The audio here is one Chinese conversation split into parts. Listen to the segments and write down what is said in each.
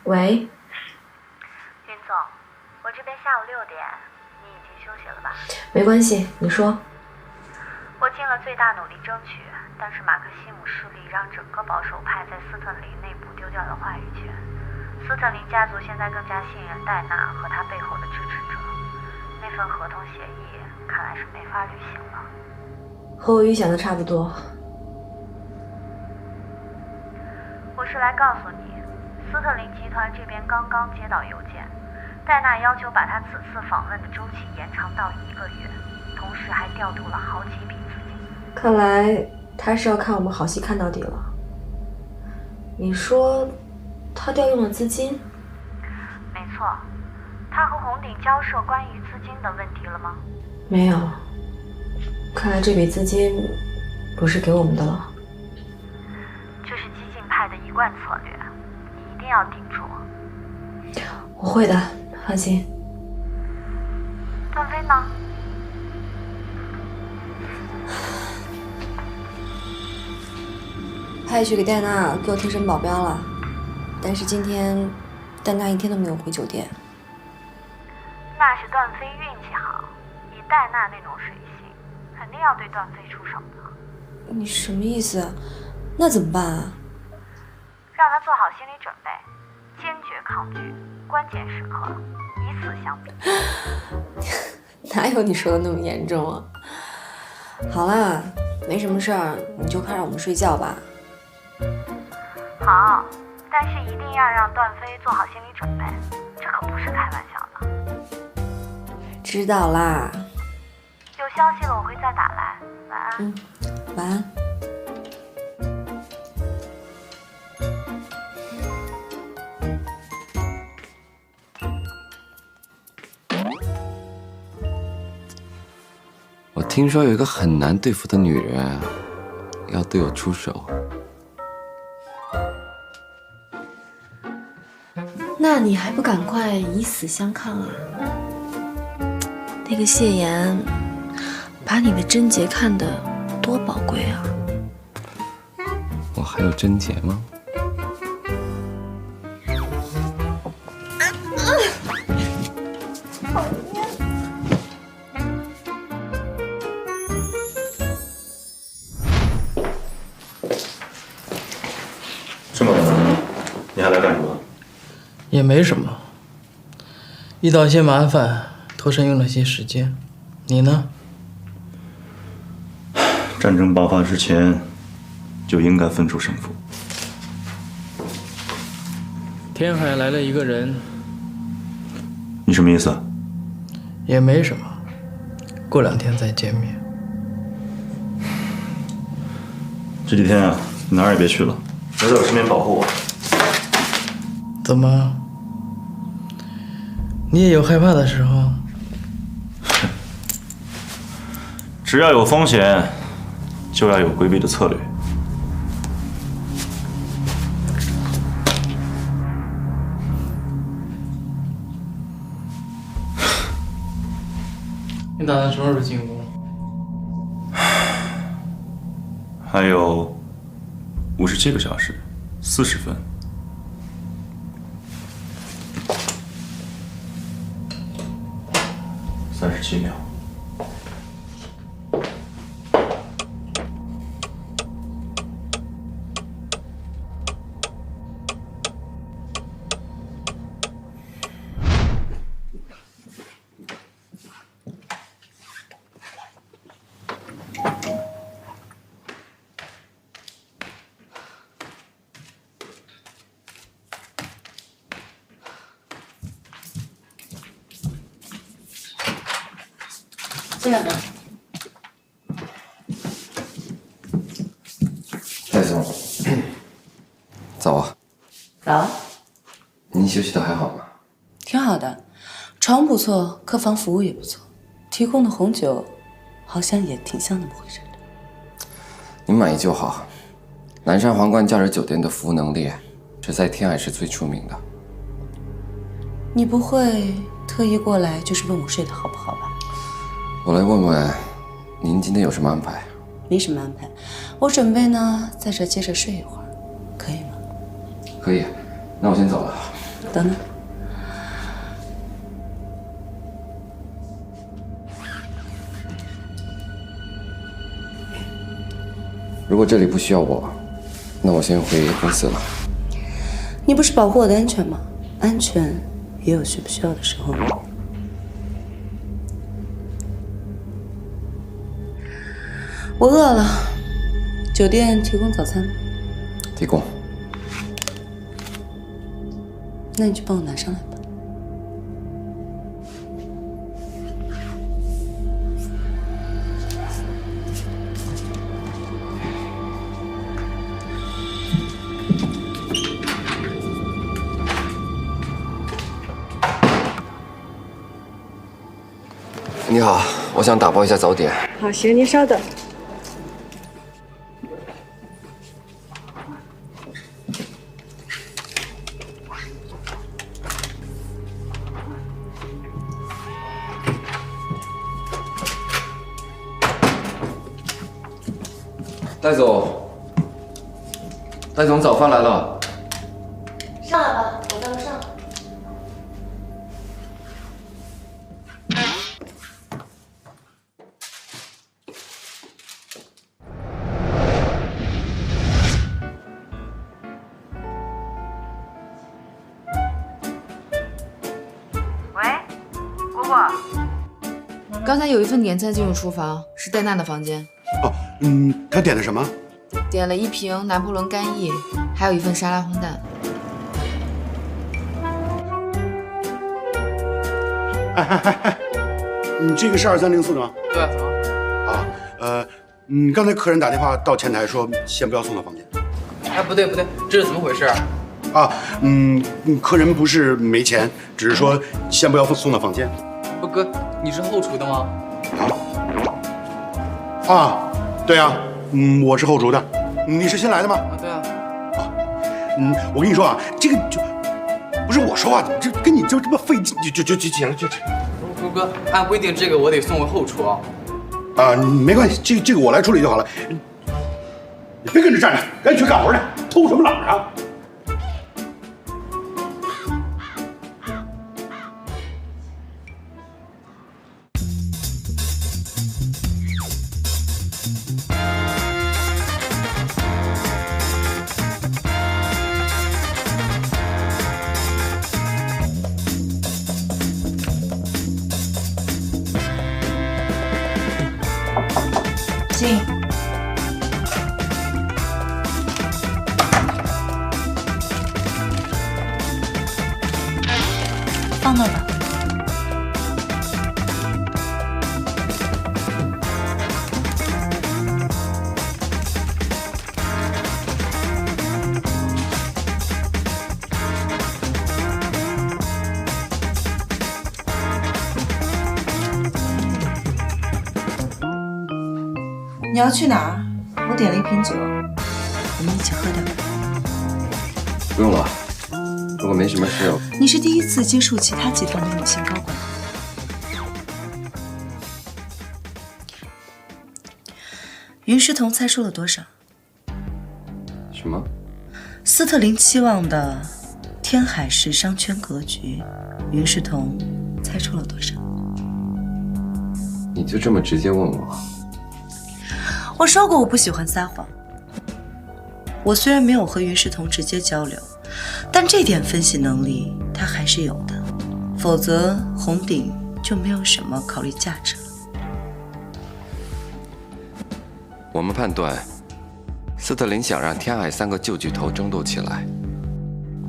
喂，林总，我这边下午6点，你已经休息了吧？没关系，你说。我尽了最大努力争取，但是马克西姆势力让整个保守派在斯特林内部丢掉了话语权。斯特林家族现在更加信任戴娜和他背后的支持者，那份合同协议看来是没法履行了。和我预想的差不多。我是来告诉你，斯特林集团这边刚刚接到邮件，戴娜要求把他此次访问的周期延长到1个月，同时还调度了好几笔资金。看来他是要看我们好戏看到底了。你说他调用了资金？没错，他和红顶交涉关于资金的问题了吗？没有，看来这笔资金不是给我们的了。这是激进派的一贯策略，你一定要顶住。我会的，放心。段飞呢？派去给戴娜给我贴身保镖了，但是今天戴娜一天都没有回酒店。那是段飞运气好，以戴娜那种水性，肯定要对段飞出手的。你什么意思？那怎么办啊？让他做好心理准备，坚决抗拒，关键时刻以死相逼。哪有你说的那么严重啊？好啦，没什么事儿，你就快让我们睡觉吧。好，但是一定要让段飞做好心理准备，这可不是开玩笑的。知道啦。有消息了我会再打来，晚安。晚安。我听说有一个很难对付的女人要对我出手。那你还不赶快以死相抗啊？那个谢言把你的贞洁看得多宝贵啊！我还有贞洁吗？这么晚了，你还来干什么？也没什么，遇到些麻烦，脱身用了些时间。你呢？战争爆发之前就应该分出胜负。天海来了一个人，你什么意思？也没什么，过2天再见面。这几天啊，哪儿也别去了，留在我身边保护我。怎么？你也有害怕的时候？只要有风险，就要有规避的策略。你打算什么时候进攻？还有57个小时，40分。37秒。进来吧。戴总，早啊。早。您休息的还好吗？挺好的，床不错，客房服务也不错，提供的红酒好像也挺像那么回事的。您满意就好。南山皇冠假日酒店的服务能力，只在天海是最出名的。你不会特意过来就是问我睡得好不好吧？我来问问，您今天有什么安排？没什么安排，我准备呢在这接着睡一会儿，可以吗？可以，那我先走了。等等。如果这里不需要我，那我先回公司了。你不是保护我的安全吗？安全也有需不需要的时候。我饿了，酒店提供早餐吗？提供。那你去帮我拿上来吧。你好，我想打包一下早点。好，行，您稍等。戴总，戴总，早饭来了。上来吧，我带不上。喂，蝈蝈。刚才有一份点餐进入厨房，是戴娜的房间。哦，他点的什么？点了1瓶拿破仑干邑，还有一份沙拉烘蛋。哎，你这个是2304的吗？对啊，怎么？啊，刚才客人打电话到前台说先不要送到房间。哎，不对，这是怎么回事？啊，客人不是没钱，只是说先不要送到房间。不，哥，你是后厨的吗？啊，对啊，我是后厨的，你是新来的吗？啊，对啊。我跟你说啊，这个就不是我说话，这跟你就这么费劲，就行了，哥，按规定这个我得送回后厨啊。啊，没关系，这个我来处理就好了。你别跟着站着，赶紧去干活去，偷什么懒啊？进。放那儿吧。你要去哪儿？我点了1瓶酒，我们一起喝点吧。不用了，如果没什么事，你是第一次接触其他集团的女性高管。云诗彤猜出了多少？什么？斯特林期望的天海市商圈格局，云诗彤猜出了多少？你就这么直接问我？我说过我不喜欢撒谎。我虽然没有和云诗彤直接交流，但这点分析能力她还是有的，否则红鼎就没有什么考虑价值了。我们判断，斯特林想让天海3个旧巨头争斗起来，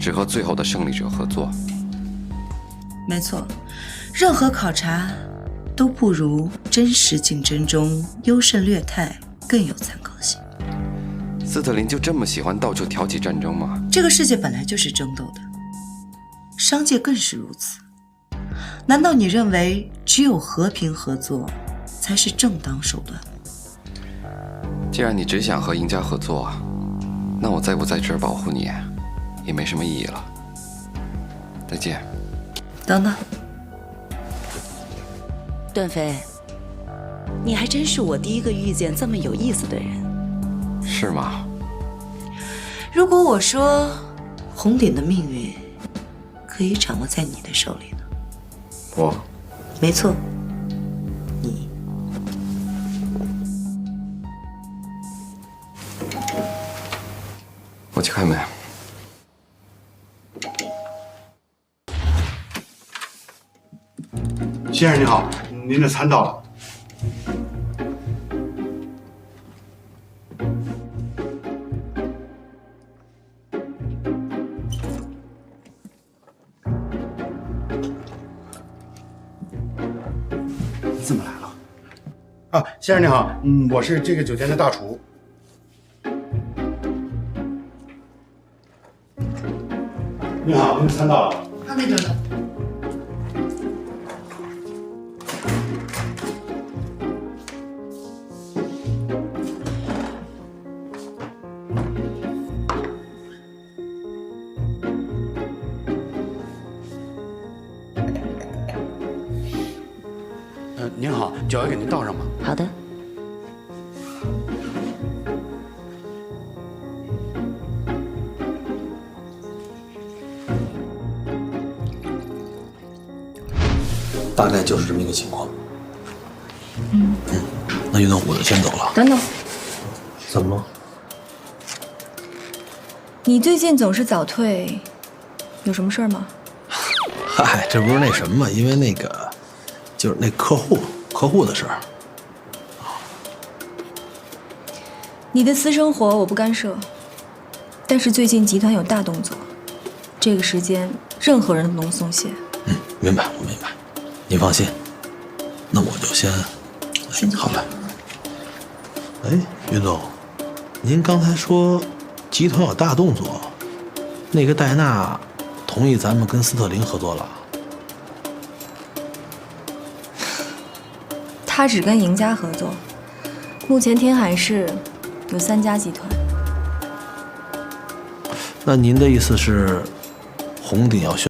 只和最后的胜利者合作。没错，任何考察都不如真实竞争中优胜劣汰更有参考性。斯特林就这么喜欢到处挑起战争吗？这个世界本来就是争斗的，商界更是如此。难道你认为只有和平合作才是正当手段吗？既然你只想和赢家合作，那我在不在这儿保护你也没什么意义了。再见。等等，段飞，你还真是我第一个遇见这么有意思的人。是吗？如果我说红鼎的命运可以掌握在你的手里呢？我没错，你。我去开门。先生您好，您的餐到了。你怎么来了？啊，先生您好，我是这个酒店的大厨。您好，您的餐到了。放那边吧。您好，酒要给您倒上吗？好的。大概就是这么一个情况。那运动我就先走了。等等，怎么了？你最近总是早退，有什么事儿吗？嗨，这不是那什么，因为那个就是那客户的事儿。你的私生活我不干涉，但是最近集团有大动作，这个时间任何人都不能松懈。明白，我明白。您放心，那我就先好嘞。哎，云总，您刚才说集团有大动作，那个戴娜同意咱们跟斯特林合作了？他只跟赢家合作，目前天海市有3家集团。那您的意思是，红鼎要选